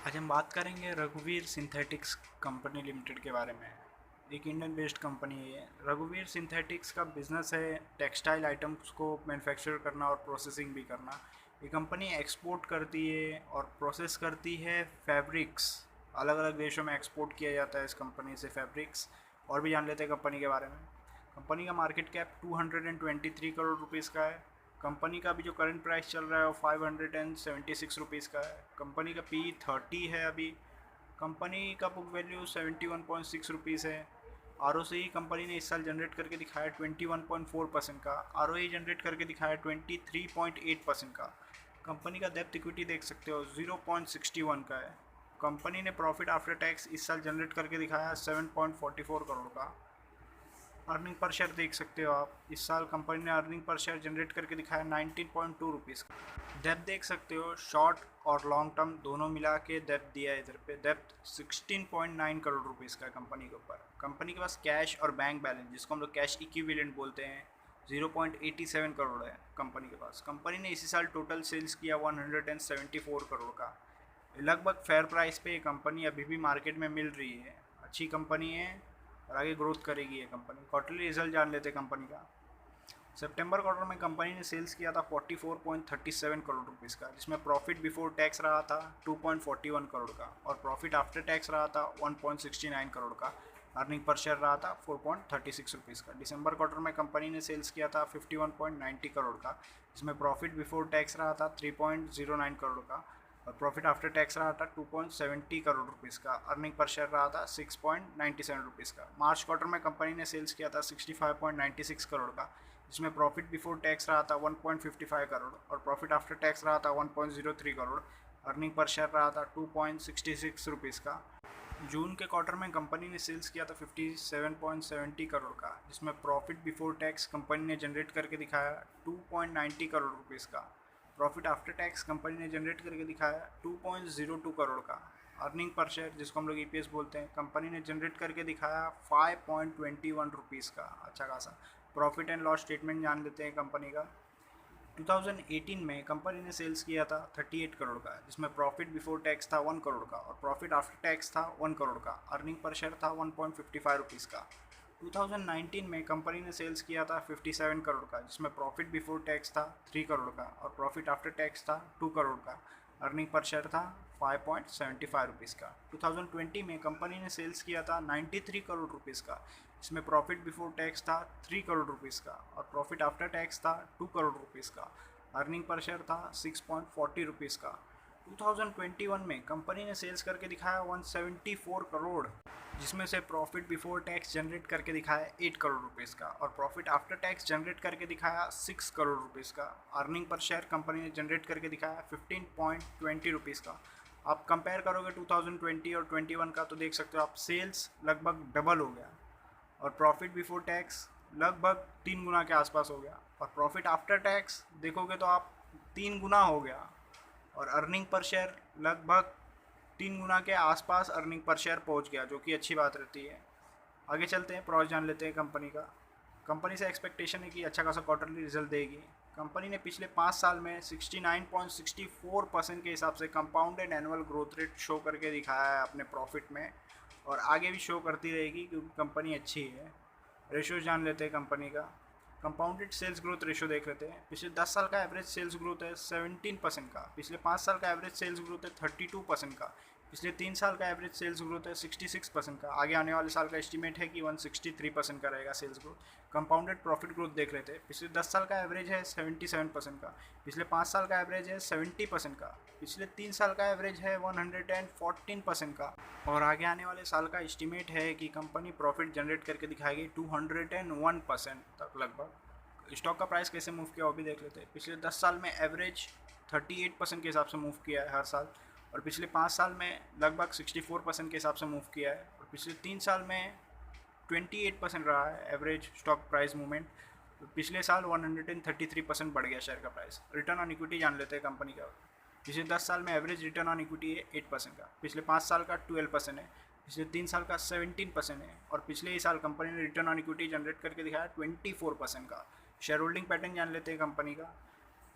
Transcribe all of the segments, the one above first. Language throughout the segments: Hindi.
आज हम बात करेंगे रघुवीर सिंथेटिक्स कंपनी लिमिटेड के बारे में। एक इंडियन बेस्ड कंपनी है ये। रघुवीर सिंथेटिक्स का बिजनेस है टेक्सटाइल आइटम्स को मैन्युफैक्चर करना और प्रोसेसिंग भी करना। ये कंपनी एक्सपोर्ट करती है और प्रोसेस करती है फैब्रिक्स। अलग अलग देशों में एक्सपोर्ट किया जाता है इस कंपनी से फैब्रिक्स। और भी जान लेते हैं कंपनी के बारे में। कंपनी का मार्केट कैप 223 करोड़ रुपीज़ का है। कंपनी का भी जो करंट प्राइस चल रहा है वो 576 रुपीज़ का है। कंपनी का पी 30 है अभी। कंपनी का बुक वैल्यू 71.6 रुपीज़ है। आर कंपनी ने इस साल जनरेट करके दिखाया 21.4% का। आर जनरेट करके दिखाया 23.8% का। कंपनी का डेप्थ इक्विटी देख सकते हो 0.61 का है। कंपनी ने प्रॉफिट आफ्टर टैक्स इस साल जनरेट करके दिखाया 7.44 करोड़ का। अर्निंग पर शेयर देख सकते हो आप। इस साल कंपनी ने अर्निंग पर शेयर जनरेट करके दिखाया 19.2 रुपीज़ का। डेप्थ देख सकते हो, शॉर्ट और लॉन्ग टर्म दोनों मिला के डेप्थ दिया है इधर पे। डेप्थ 16.9 करोड़ रुपीज़ का है कंपनी के ऊपर। कंपनी के पास कैश और बैंक बैलेंस, जिसको हम लोग कैश इक्विवेलेंट बोलते हैं, 0.87 करोड़ है कंपनी के पास। कंपनी ने इसी साल टोटल सेल्स किया 174 करोड़ का। लगभग फेयर प्राइस पे ये कंपनी अभी भी मार्केट में मिल रही है। अच्छी कंपनी है और आगे ग्रोथ करेगी ये कंपनी। क्वार्टरली रिजल्ट जान लेते हैं कंपनी का। सितंबर क्वार्टर में कंपनी ने सेल्स किया था 44.37 करोड़ रुपीज़ का, जिसमें प्रॉफिट बिफोर टैक्स रहा था 2.41 करोड़ का और प्रॉफिट आफ्टर टैक्स रहा था 1.69 करोड़ का। अर्निंग पर शेयर रहा था 4.36 रुपीज़ का। दिसंबर क्वार्टर में कंपनी ने सेल्स किया था 51.90 करोड़ का, जिसमें प्रॉफिट बिफोर टैक्स रहा था 3.09 करोड़ का और प्रॉफिट आफ्टर टैक्स रहा था 2.70 करोड़ रुपीज़ का। अर्निंग पर शेयर रहा था 6.97 रुपीज़ का। मार्च क्वार्टर में कंपनी ने सेल्स किया था 65.96 करोड़ का, जिसमें प्रॉफिट बिफोर टैक्स रहा था 1.55 करोड़ और प्रॉफिट आफ्टर टैक्स रहा था 1.03 करोड़। अर्निंग पर शेयर रहा था 2.66 रुपीज़ का। जून के क्वार्टर में कंपनी ने सेल्स किया था 57.70 करोड़ का, जिसमें प्रॉफिट बिफोर टैक्स कंपनी ने जनरेट करके दिखाया 2.90 करोड़ रुपीज़ का। प्रॉफिट आफ्टर टैक्स कंपनी ने जनरेट करके दिखाया 2.02 करोड़ का। अर्निंग पर शेयर, जिसको हम लोग ईपीएस बोलते हैं, कंपनी ने जनरेट करके दिखाया 5.21 रुपीज़ का। अच्छा खासा। प्रॉफिट एंड लॉस स्टेटमेंट जान लेते हैं कंपनी का। 2018 में कंपनी ने सेल्स किया था 38 करोड़ का, जिसमें प्रॉफिट बिफोर टैक्स था 1 करोड़ का और प्रॉफिट आफ्टर टैक्स था 1 करोड़ का। अर्निंग पर शेयर था 1.55 रुपीज़ का। 2019 में कंपनी ने सेल्स किया था 57 करोड़ का, जिसमें प्रॉफिट बिफोर टैक्स था 3 करोड़ का और प्रॉफिट आफ्टर टैक्स था 2 करोड़ का। अर्निंग पर शेयर था 5.75 रुपीज़ का। 2020 में कंपनी ने सेल्स किया था 93 करोड़ रुपीज़ का, इसमें प्रॉफिट बिफोर टैक्स था 3 करोड़ रुपीज़ का और प्रॉफिट आफ्टर टैक्स था 2 करोड़ रुपीज़ का। अर्निंग पर शेयर था 6.40 रुपीज़ का। 2021 में कंपनी ने सेल्स करके दिखाया 174 करोड़, जिसमें से प्रॉफिट बिफोर टैक्स जनरेट करके दिखाया 8 करोड़ रुपीज़ का और प्रॉफिट आफ्टर टैक्स जनरेट करके दिखाया 6 करोड़ रुपीज़ का। अर्निंग पर शेयर कंपनी ने जनरेट करके दिखाया 15.20 रुपीज़ का। आप कंपेयर करोगे 2020 और 21 का तो देख सकते हो आप, सेल्स लगभग डबल हो गया और प्रॉफिट बिफोर टैक्स लगभग 3 गुना के आसपास हो गया और प्रॉफिट आफ्टर टैक्स देखोगे तो आप 3 गुना हो गया और अर्निंग पर शेयर लगभग 3 गुना के आसपास अर्निंग पर शेयर पहुंच गया, जो कि अच्छी बात रहती है। आगे चलते हैं, प्रॉस जान लेते हैं कंपनी का। कंपनी से एक्सपेक्टेशन है कि अच्छा खासा क्वार्टरली रिजल्ट देगी। कंपनी ने पिछले 5 साल में 69.64% के हिसाब से compounded annual growth rate show करके दिखाया है अपने प्रॉफिट में और आगे भी शो करती रहेगी क्योंकि कंपनी अच्छी है। रेशो जान लेते हैं कंपनी का। कंपाउंडेड सेल्स ग्रोथ रेशो देख लेते हैं। पिछले 10 साल का एवरेज सेल्स ग्रोथ है 17% का। पिछले 5 साल का एवरेज सेल्स ग्रोथ है 32% का। पिछले 3 साल का एवरेज सेल्स ग्रोथ है 66% का। आगे आने वाले साल का एस्टीमेट है कि 163% का रहेगा sales growth. Compounded profit growth देख लेते हैं। पिछले 10 साल का एवरेज है 77% का। पिछले 5 साल का एवरेज है 70% का। पिछले 3 साल का एवरेज है 114% का और आगे आने वाले साल का एस्टीमेट है कि कंपनी प्रॉफिट जनरेट करके दिखाएगी 201% तक लगभग। स्टॉक का प्राइस कैसे मूव किया वो भी देख लेते हैं। पिछले 10 साल में एवरेज 38% के हिसाब से मूव किया है हर साल और पिछले 5 साल में लगभग 64% के हिसाब से मूव किया है और पिछले 3 साल में 28% रहा है एवरेज स्टॉक प्राइस मूवमेंट। पिछले साल 133% बढ़ गया शेयर का प्राइस। रिटर्न ऑन इक्विटी जान लेते हैं कंपनी का। पिछले 10 साल में एवरेज रिटर्न ऑन इक्विटी है 8% का। पिछले 5 साल का 12% है। पिछले 3 साल का 17% है और पिछले ही साल कंपनी ने रिटर्न ऑन इक्विटी जनरेट करके दिखाया 24% का। शेयर होल्डिंग पैटर्न जान लेते हैं कंपनी का।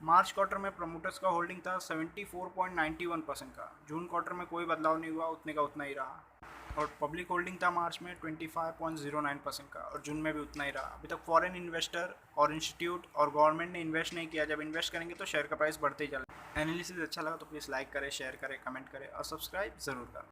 मार्च क्वार्टर में प्रमोटर्स का होल्डिंग था 74.91% का। जून क्वार्टर में कोई बदलाव नहीं हुआ, उतने का उतना ही रहा। और पब्लिक होल्डिंग था मार्च में 25.09% का और जून में भी उतना ही रहा। अभी तक फॉरेन इन्वेस्टर और इंस्टीट्यूट और गवर्नमेंट ने इन्वेस्ट नहीं किया। जब इन्वेस्ट करेंगे तो शेयर का प्राइस बढ़ते ही चला। एनालिसिस अच्छा लगा तो प्लीज़ लाइक करें, शेयर करें, कमेंट करें और सब्सक्राइब ज़रूर करें।